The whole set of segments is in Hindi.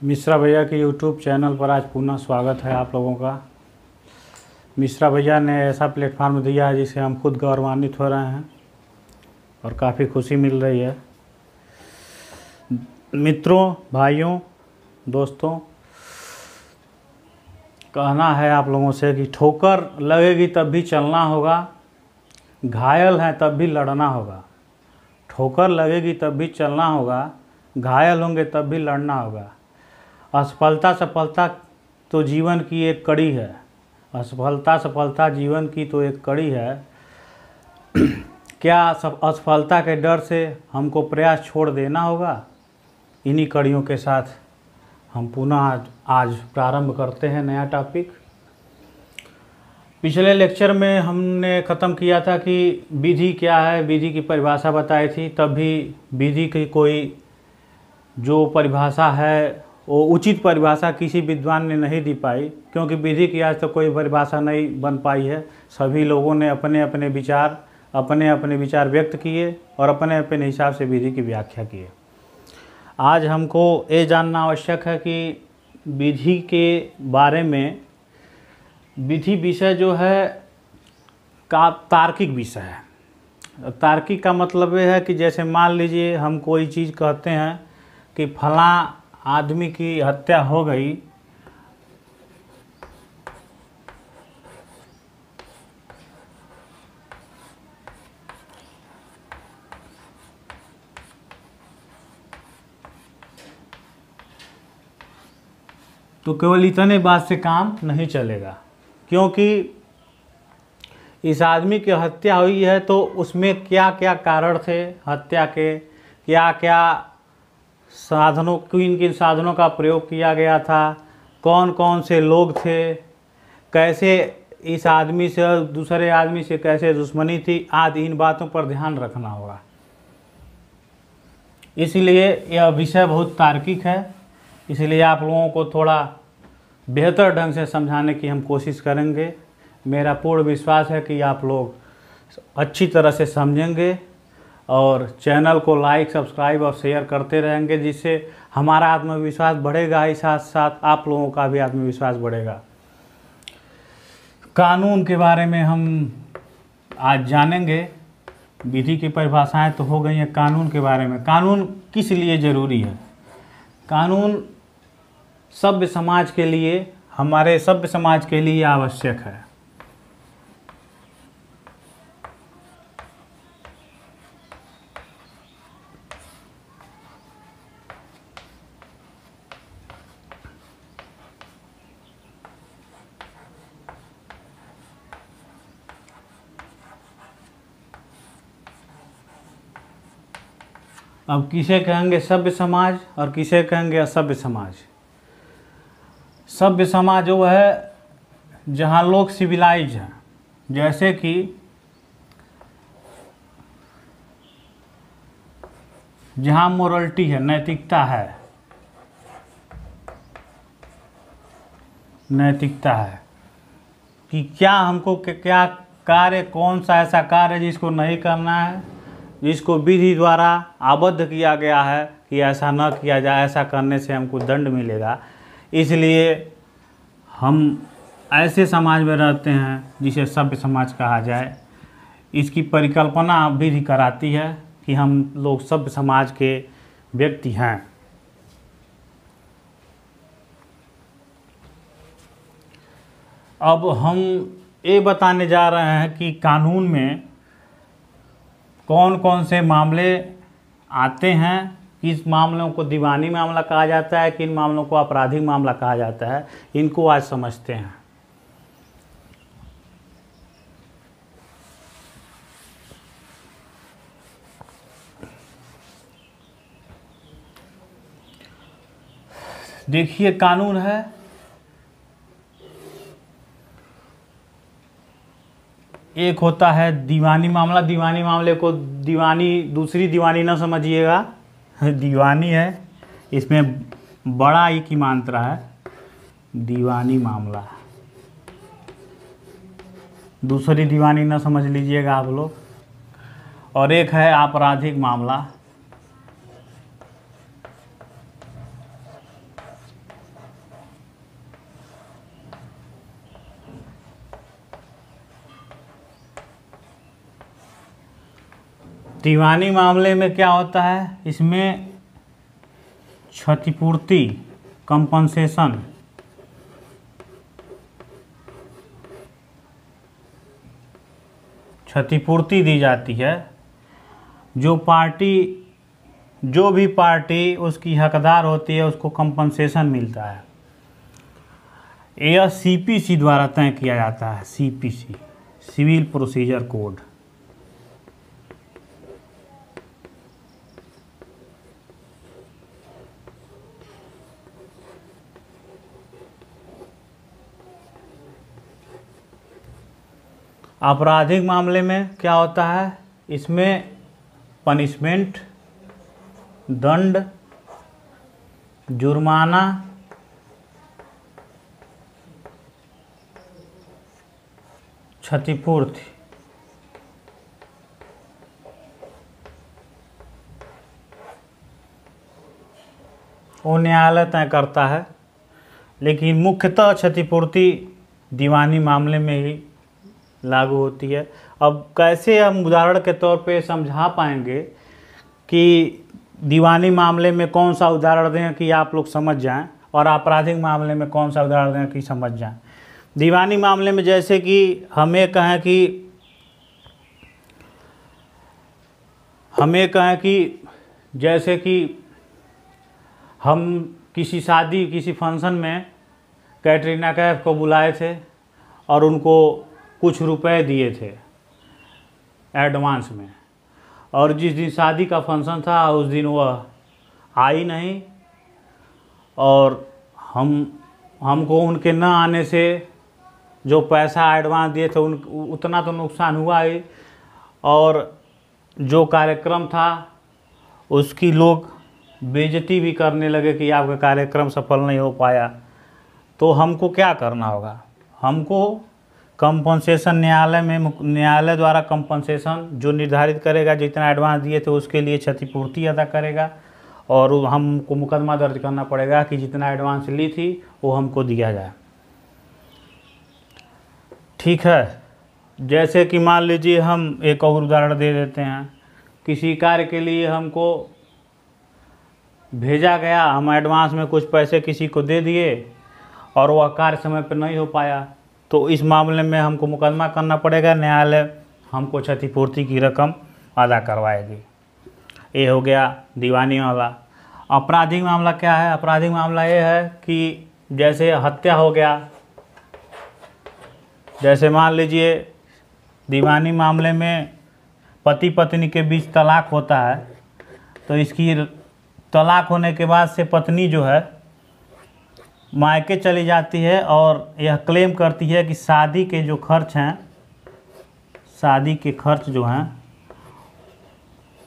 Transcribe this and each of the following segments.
मिश्रा भैया के यूट्यूब चैनल पर आज पुनः स्वागत है आप लोगों का। मिश्रा भैया ने ऐसा प्लेटफार्म दिया है जिसे हम खुद गौरवान्वित हो रहे हैं और काफ़ी खुशी मिल रही है। मित्रों, भाइयों, दोस्तों, कहना है आप लोगों से कि ठोकर लगेगी तब भी चलना होगा, घायल हैं तब भी लड़ना होगा। ठोकर लगेगी तब भी चलना होगा, घायल होंगे तब भी लड़ना होगा। असफलता सफलता तो जीवन की एक कड़ी है। असफलता सफलता जीवन की तो एक कड़ी है। क्या असफलता के डर से हमको प्रयास छोड़ देना होगा? इन्हीं कड़ियों के साथ हम पुनः आज प्रारंभ करते हैं नया टॉपिक। पिछले लेक्चर में हमने ख़त्म किया था कि विधि क्या है, विधि की परिभाषा बताई थी। तब भी विधि की कोई जो परिभाषा है वो उचित परिभाषा किसी विद्वान ने नहीं दी पाई, क्योंकि विधि की आज तक कोई परिभाषा नहीं बन पाई है। सभी लोगों ने अपने अपने विचार व्यक्त किए और अपने अपने हिसाब से विधि की व्याख्या किए। आज हमको ये जानना आवश्यक है कि विधि के बारे में, विधि विषय जो है का तार्किक विषय है। तार्किक का मतलब ये है कि जैसे मान लीजिए हम कोई चीज़ कहते हैं कि फलां आदमी की हत्या हो गई, तो केवल इतने बात से काम नहीं चलेगा, क्योंकि इस आदमी की हत्या हुई है तो उसमें क्या क्या कारण थे हत्या के, क्या क्या साधनों, किन किन साधनों का प्रयोग किया गया था, कौन कौन से लोग थे, कैसे इस आदमी से दूसरे आदमी से कैसे दुश्मनी थी, आदि इन बातों पर ध्यान रखना होगा। इसलिए यह विषय बहुत तार्किक है। इसलिए आप लोगों को थोड़ा बेहतर ढंग से समझाने की हम कोशिश करेंगे। मेरा पूर्ण विश्वास है कि आप लोग अच्छी तरह से समझेंगे और चैनल को लाइक, सब्सक्राइब और शेयर करते रहेंगे, जिससे हमारा आत्मविश्वास बढ़ेगा, ही साथ साथ आप लोगों का भी आत्मविश्वास बढ़ेगा। कानून के बारे में हम आज जानेंगे। विधि की परिभाषाएं तो हो गई हैं, कानून के बारे में। कानून किस लिए ज़रूरी है? कानून सभ्य समाज के लिए, हमारे सभ्य समाज के लिए आवश्यक है। अब किसे कहेंगे सभ्य समाज और किसे कहेंगे असभ्य समाज? सभ्य समाज वो है जहाँ लोग सिविलाइज हैं, जैसे कि जहाँ मोरलिटी है, नैतिकता है, नैतिकता है कि क्या हमको क्या कार्य, कौन सा ऐसा कार्य जिसको नहीं करना है, जिसको विधि द्वारा आबद्ध किया गया है कि ऐसा न किया जाए, ऐसा करने से हमको दंड मिलेगा। इसलिए हम ऐसे समाज में रहते हैं जिसे सभ्य समाज कहा जाए। इसकी परिकल्पना विधि कराती है कि हम लोग सभ्य समाज के व्यक्ति हैं। अब हम ये बताने जा रहे हैं कि कानून में कौन कौन से मामले आते हैं, किस मामलों को दीवानी मामला कहा जाता है, किन मामलों को आपराधिक मामला कहा जाता है। इनको आज समझते हैं। देखिए, कानून है, एक होता है दीवानी मामला। दीवानी मामले को दूसरी दीवानी ना समझिएगा, दीवानी है, इसमें बड़ा ई की मात्रा है। दीवानी मामला, दूसरी दीवानी ना समझ लीजिएगा आप लोग। और एक है आपराधिक मामला। दीवानी मामले में क्या होता है, इसमें क्षतिपूर्ति कंपनसेशन क्षतिपूर्ति दी जाती है। जो भी पार्टी उसकी हकदार होती है उसको कंपनसेशन मिलता है। यह सीपीसी द्वारा तय किया जाता है। CPC, civil procedure code. आपराधिक मामले में क्या होता है, इसमें पनिशमेंट, दंड, जुर्माना, क्षतिपूर्ति, वो न्यायालय तय करता है। लेकिन मुख्यतः क्षतिपूर्ति दीवानी मामले में ही लागू होती है। अब कैसे हम उदाहरण के तौर पे समझा पाएंगे कि दीवानी मामले में कौन सा उदाहरण दें कि आप लोग समझ जाएं, और आपराधिक मामले में कौन सा उदाहरण दें कि समझ जाएं। दीवानी मामले में जैसे कि हमें कहें कि जैसे कि हम किसी फंक्शन में कैटरीना कैफ को बुलाए थे और उनको कुछ रुपए दिए थे एडवांस में, और जिस दिन शादी का फंक्शन था उस दिन वह आई नहीं, और हमको उनके न आने से जो पैसा एडवांस दिए थे उतना तो नुकसान हुआ ही, और जो कार्यक्रम था उसकी लोग बेइज्जती भी करने लगे कि आपका कार्यक्रम सफल नहीं हो पाया। तो हमको क्या करना होगा, हमको कंपनसेशन न्यायालय द्वारा कंपनसेशन जो निर्धारित करेगा, जितना एडवांस दिए थे उसके लिए क्षतिपूर्ति अदा करेगा, और हमको मुकदमा दर्ज करना पड़ेगा कि जितना एडवांस ली थी वो हमको दिया जाए। ठीक है। जैसे कि मान लीजिए हम एक और उदाहरण दे देते हैं, किसी कार्य के लिए हमको भेजा गया, हम एडवांस में कुछ पैसे किसी को दे दिए और वह कार्य समय पर नहीं हो पाया, तो इस मामले में हमको मुकदमा करना पड़ेगा, न्यायालय हमको क्षतिपूर्ति की रकम अदा करवाएगी। ये हो गया दीवानी मामला। आपराधिक मामला क्या है, आपराधिक मामला ये है कि जैसे हत्या हो गया, जैसे मान लीजिए दीवानी मामले में पति पत्नी के बीच तलाक होता है, तो इसकी तलाक होने के बाद से पत्नी जो है मायके चली जाती है और यह क्लेम करती है कि शादी के जो खर्च हैं, शादी के खर्च जो हैं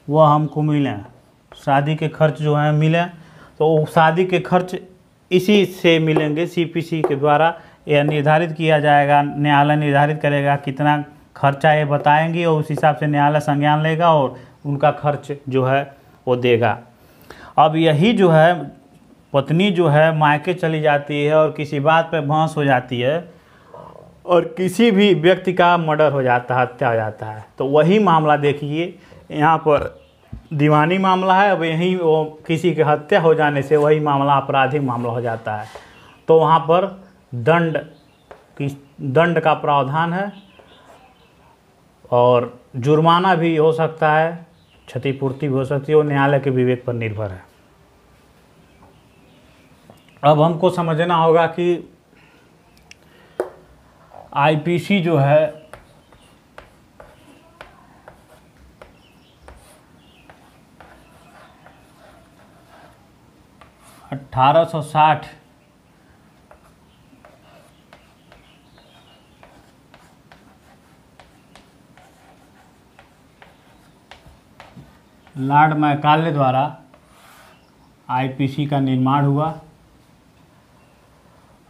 वह हमको मिलें, शादी के खर्च जो हैं मिलें, तो शादी के खर्च इसी से मिलेंगे। सीपीसी के द्वारा यह निर्धारित किया जाएगा, न्यायालय निर्धारित करेगा कितना खर्चा ये बताएंगी, और उस हिसाब से न्यायालय संज्ञान लेगा और उनका खर्च जो है वो देगा। अब यही जो है पत्नी जो है मायके चली जाती है और किसी बात पे बहस हो जाती है और किसी भी व्यक्ति का मर्डर हो जाता है, हत्या हो जाता है, तो वही मामला देखिए यहाँ पर दीवानी मामला है। अब यहीं वो किसी के हत्या हो जाने से वही मामला आपराधिक मामला हो जाता है, तो वहाँ पर दंड का प्रावधान है और जुर्माना भी हो सकता है, क्षतिपूर्ति भी हो सकती है, वो न्यायालय के विवेक पर निर्भर है। अब हमको समझना होगा कि आईपीसी जो है (1860) लॉर्ड मैकाले द्वारा आईपीसी का निर्माण हुआ।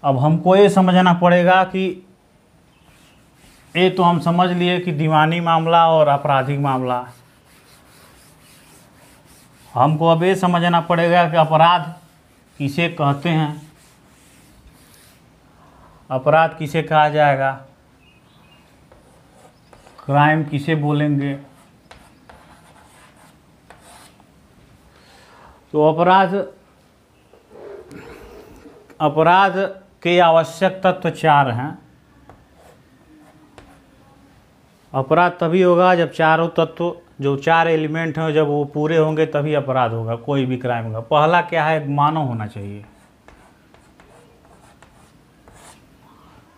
अब हमको ये समझना पड़ेगा कि ये तो हम समझ लिए कि दीवानी मामला और आपराधिक मामला, हमको अब ये समझना पड़ेगा कि अपराध किसे कहते हैं, अपराध किसे कहा जाएगा, क्राइम किसे बोलेंगे, तो अपराध के आवश्यक तत्व 4 हैं। अपराध तभी होगा जब चारों तत्व, जो 4 एलिमेंट हैं, जब वो पूरे होंगे तभी अपराध होगा, कोई भी क्राइम होगा। पहला क्या है? मानव होना चाहिए।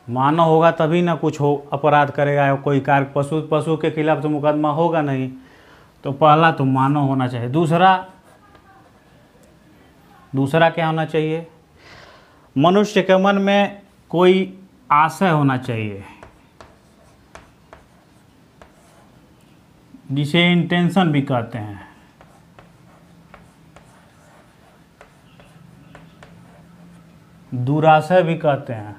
मानव होगा तभी ना कुछ हो अपराध करेगा कोई कार्य। पशु के खिलाफ तो मुकदमा होगा नहीं। तो पहला तो मानव होना चाहिए। दूसरा क्या होना चाहिए? मनुष्य के मन में कोई आशय होना चाहिए, जिसे इंटेंशन भी कहते हैं। दुराशय भी कहते हैं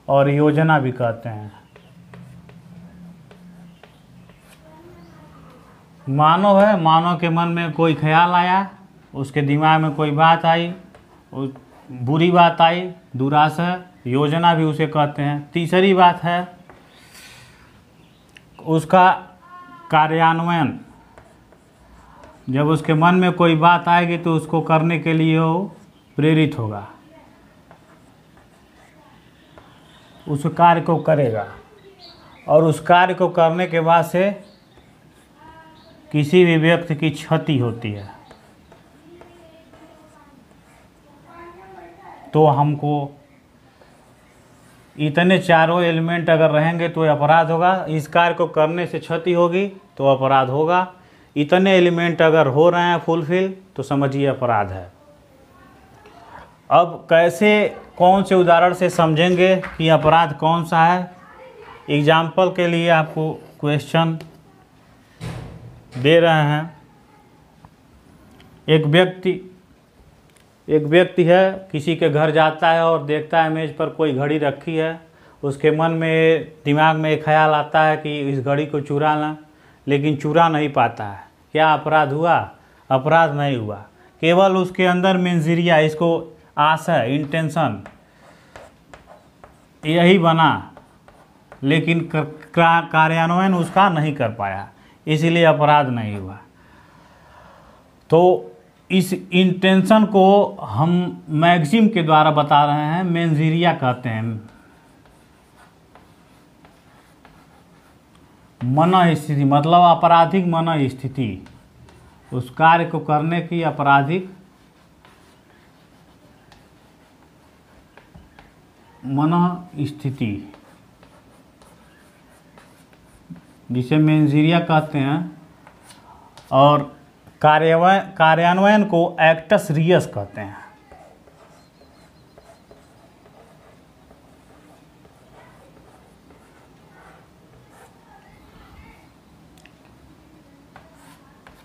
और योजना भी कहते हैं। मानव है, मानव के मन में कोई ख्याल आया, उसके दिमाग में कोई बात आई, बुरी बात आई, दुराशय। योजना भी उसे कहते हैं। तीसरी बात है उसका कार्यान्वयन। जब उसके मन में कोई बात आएगी तो उसको करने के लिए वो प्रेरित होगा, उस कार्य को करेगा, और उस कार्य को करने के बाद से किसी भी व्यक्ति की क्षति होती है तो हमको इतने चारों एलिमेंट अगर रहेंगे तो अपराध होगा। इस कार्य को करने से क्षति होगी तो अपराध होगा। इतने एलिमेंट अगर हो रहे हैं फुलफिल तो समझिए अपराध है। अब कैसे, कौन से उदाहरण से समझेंगे कि अपराध कौन सा है? एग्जाम्पल के लिए आपको क्वेश्चन दे रहे हैं। एक व्यक्ति है, किसी के घर जाता है और देखता है मेज पर कोई घड़ी रखी है। उसके मन में, दिमाग में एक ख्याल आता है कि इस घड़ी को चुरा लें, लेकिन चुरा नहीं पाता है। क्या अपराध हुआ? अपराध नहीं हुआ। केवल उसके अंदर मेंजरिया, इसको आशय, इंटेंशन यही बना, लेकिन कार्यान्वयन उसका नहीं कर पाया, इसलिए अपराध नहीं हुआ। तो इस इंटेंशन को हम मैक्सिम के द्वारा बता रहे हैं, मेंजरिया कहते हैं। मन स्थिति मतलब आपराधिक मन स्थिति, उस कार्य को करने की आपराधिक मन स्थिति, जिसे मेंजरिया कहते हैं। और कार्यान्वयन को एक्टस रियस कहते हैं।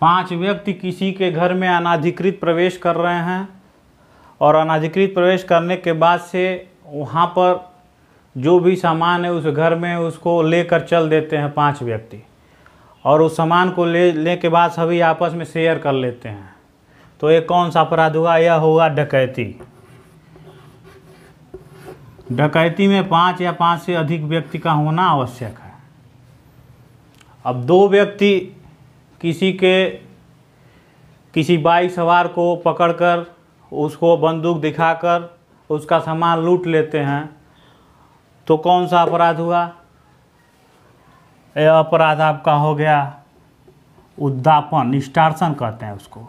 पांच व्यक्ति किसी के घर में अनाधिकृत प्रवेश कर रहे हैं और अनाधिकृत प्रवेश करने के बाद से वहाँ पर जो भी सामान है उस घर में उसको लेकर चल देते हैं 5 व्यक्ति, और उस सामान को ले के बाद सभी आपस में शेयर कर लेते हैं। तो ये कौन सा अपराध हुआ? यह होगा डकैती। डकैती में 5 या 5 से अधिक व्यक्ति का होना आवश्यक है। अब 2 व्यक्ति किसी बाइक सवार को पकड़कर उसको बंदूक दिखाकर उसका सामान लूट लेते हैं, तो कौन सा अपराध हुआ? यह अपराध आपका हो गया उद्दापन, एक्सटॉर्शन कहते हैं उसको।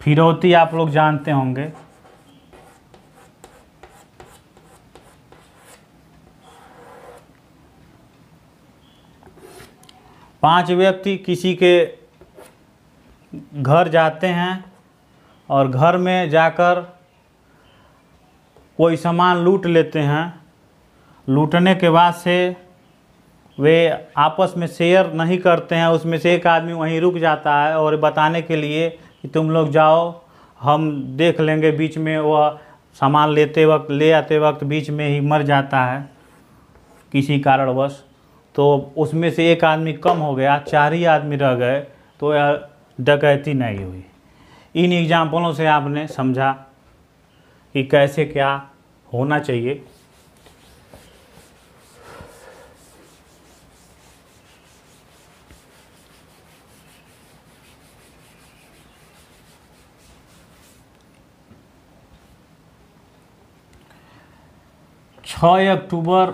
फिरौती आप लोग जानते होंगे। पांच व्यक्ति किसी के घर जाते हैं और घर में जाकर कोई सामान लूट लेते हैं। लूटने के बाद से वे आपस में शेयर नहीं करते हैं। उसमें से एक आदमी वहीं रुक जाता है और बताने के लिए कि तुम लोग जाओ, हम देख लेंगे। बीच में वह सामान ले आते वक्त बीच में ही मर जाता है किसी कारणवश। तो उसमें से एक आदमी कम हो गया, 4 ही आदमी रह गए, तो यह डकैती नहीं हुई। इन एग्जाम्पलों से आपने समझा कि कैसे क्या होना चाहिए। 6 अक्टूबर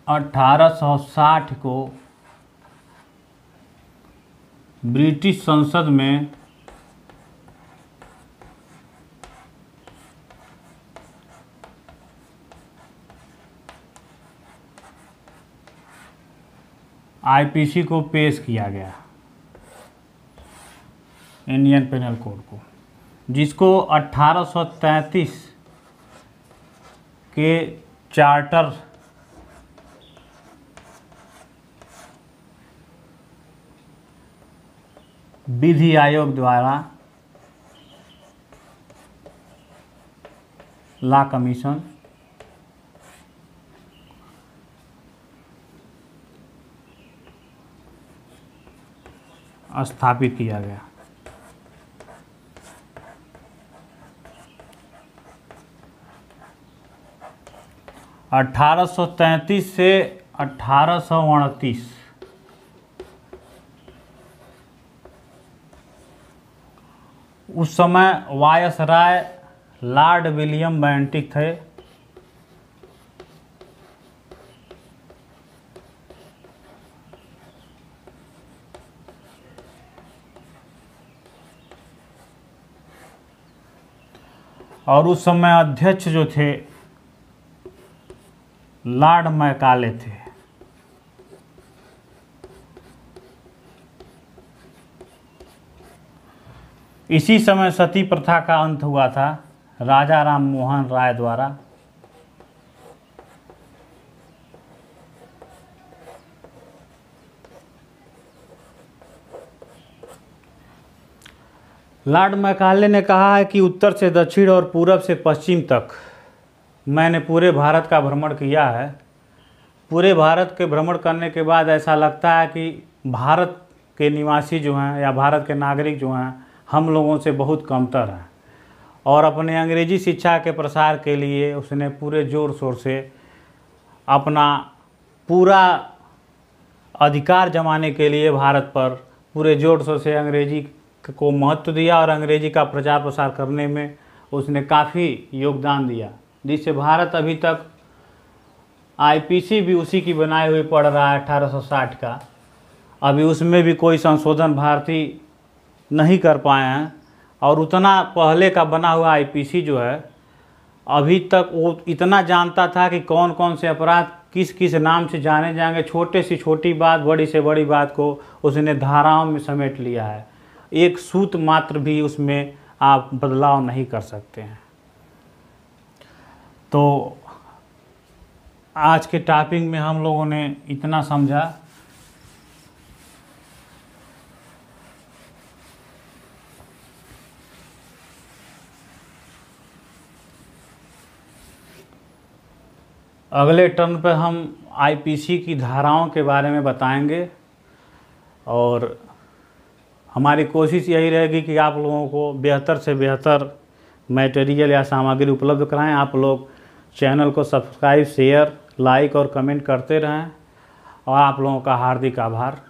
1860 को ब्रिटिश संसद में आईपीसी को पेश किया गया, इंडियन पेनल कोड को, जिसको 1833 के चार्टर विधि आयोग द्वारा लॉ कमीशन स्थापित किया गया। अठारह से 1829 उस समय वायसराय लॉर्ड विलियम बेंटिक थे। और उस समय अध्यक्ष जो थे लॉर्ड मैकाले थे। इसी समय सती प्रथा का अंत हुआ था राजा राम मोहन राय द्वारा। लॉर्ड मैकाले ने कहा है कि उत्तर से दक्षिण और पूरब से पश्चिम तक मैंने पूरे भारत का भ्रमण किया है। पूरे भारत के भ्रमण करने के बाद ऐसा लगता है कि भारत के निवासी जो हैं या भारत के नागरिक जो हैं हम लोगों से बहुत कमतर हैं। और अपने अंग्रेजी शिक्षा के प्रसार के लिए उसने पूरे ज़ोर शोर से अपना पूरा अधिकार जमाने के लिए भारत पर पूरे ज़ोर शोर से अंग्रेजी को महत्व दिया और अंग्रेजी का प्रचार प्रसार करने में उसने काफ़ी योगदान दिया, जिससे भारत अभी तक आईपीसी भी उसी की बनाई हुई पड़ रहा है 1860 का। अभी उसमें भी कोई संशोधन भारतीय नहीं कर पाए हैं। और उतना पहले का बना हुआ आईपीसी जो है अभी तक वो इतना जानता था कि कौन कौन से अपराध किस किस नाम से जाने जाएंगे। छोटे से छोटी बात, बड़ी से बड़ी बात को उसने धाराओं में समेट लिया है। एक सूत मात्र भी उसमें आप बदलाव नहीं कर सकते हैं। तो आज के टॉपिक में हम लोगों ने इतना समझा। अगले टर्न पर हम आईपीसी की धाराओं के बारे में बताएंगे और हमारी कोशिश यही रहेगी कि आप लोगों को बेहतर से बेहतर मटेरियल या सामग्री उपलब्ध कराएं। आप लोग चैनल को सब्सक्राइब, शेयर, लाइक और कमेंट करते रहें और आप लोगों का हार्दिक आभार।